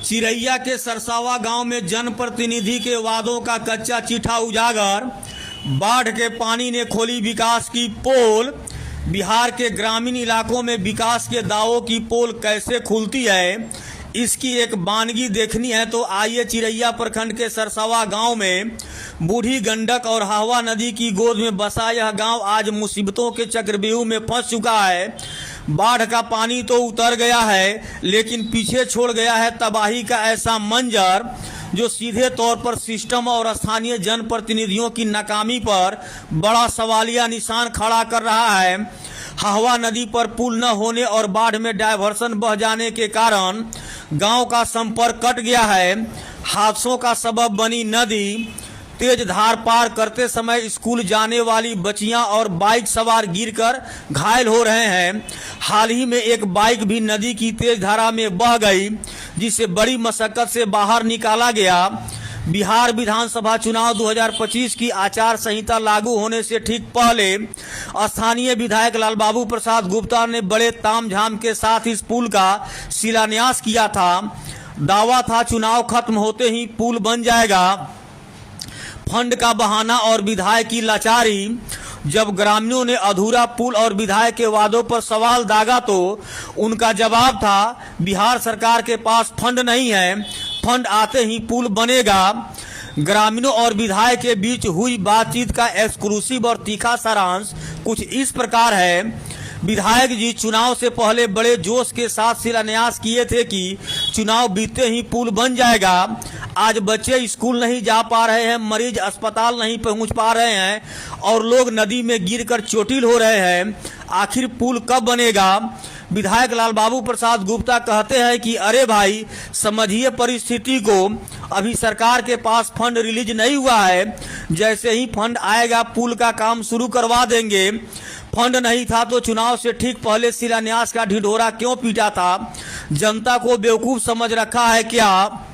चिरैया के सरसावा गांव में जनप्रतिनिधि के वादों का कच्चा चिट्ठा उजागर। बाढ़ के पानी ने खोली विकास की पोल। बिहार के ग्रामीण इलाकों में विकास के दावों की पोल कैसे खुलती है, इसकी एक वानगी देखनी है तो आइए चिरैया प्रखंड के सरसावा गांव में बूढ़ी गंडक और हावा नदी की गोद में बसा यह गांव आज मुसीबतों के चक्रव्यूह में फंस चुका है। बाढ़ का पानी तो उतर गया है, लेकिन पीछे छोड़ गया है तबाही का ऐसा मंजर जो सीधे तौर पर सिस्टम और स्थानीय जनप्रतिनिधियों की नाकामी पर बड़ा सवालिया निशान खड़ा कर रहा है। हावा नदी पर पुल न होने और बाढ़ में डायवर्सन बह जाने के कारण गांव का संपर्क कट गया है। हादसों का सबब बनी नदी। तेज धार पार करते समय स्कूल जाने वाली बच्चियां और बाइक सवार गिरकर घायल हो रहे हैं। हाल ही में एक बाइक भी नदी की तेज धारा में बह गई, जिसे बड़ी मशक्कत से बाहर निकाला गया। बिहार विधानसभा चुनाव 2025 की आचार संहिता लागू होने से ठीक पहले स्थानीय विधायक लालबाबू प्रसाद गुप्ता ने बड़े तामझाम के साथ इस पुल का शिलान्यास किया था। दावा था चुनाव खत्म होते ही पुल बन जाएगा। फंड का बहाना और विधायक की लाचारी। जब ग्रामीणों ने अधूरा पुल और विधायक के वादों पर सवाल दागा तो उनका जवाब था बिहार सरकार के पास फंड नहीं है, फंड आते ही पुल बनेगा। ग्रामीणों और विधायक के बीच हुई बातचीत का एक्सक्लूसिव और तीखा सारांश कुछ इस प्रकार है। विधायक जी चुनाव से पहले बड़े जोश के साथ शिलान्यास किए थे कि चुनाव बीतते ही पुल बन जाएगा। आज बच्चे स्कूल नहीं जा पा रहे हैं, मरीज अस्पताल नहीं पहुंच पा रहे हैं और लोग नदी में गिरकर चोटिल हो रहे हैं। आखिर पुल कब बनेगा? विधायक लालबाबू प्रसाद गुप्ता कहते हैं कि अरे भाई समझिए परिस्थिति को, अभी सरकार के पास फंड रिलीज नहीं हुआ है, जैसे ही फंड आएगा पुल का काम शुरू करवा देंगे। फंड नहीं था तो चुनाव से ठीक पहले शिलान्यास का ढिढोरा क्यों पीटा था? जनता को बेवकूफ समझ रखा है क्या?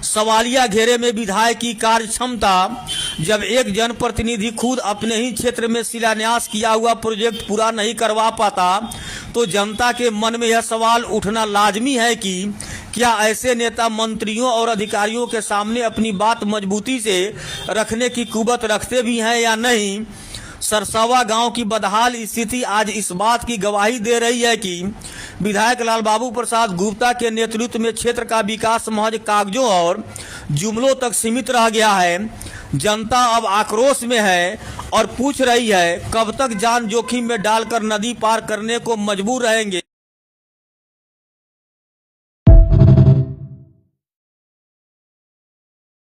सवालिया घेरे में विधायक की कार्य क्षमता। जब एक जनप्रतिनिधि खुद अपने ही क्षेत्र में शिलान्यास किया हुआ प्रोजेक्ट पूरा नहीं करवा पाता तो जनता के मन में यह सवाल उठना लाजमी है कि क्या ऐसे नेता मंत्रियों और अधिकारियों के सामने अपनी बात मजबूती से रखने की कुवत रखते भी हैं या नहीं। सरसावा गांव की बदहाल स्थिति आज इस बात की गवाही दे रही है कि विधायक लालबाबू प्रसाद गुप्ता के नेतृत्व में क्षेत्र का विकास महज कागजों और जुमलों तक सीमित रह गया है। जनता अब आक्रोश में है और पूछ रही है कब तक जान जोखिम में डालकर नदी पार करने को मजबूर रहेंगे।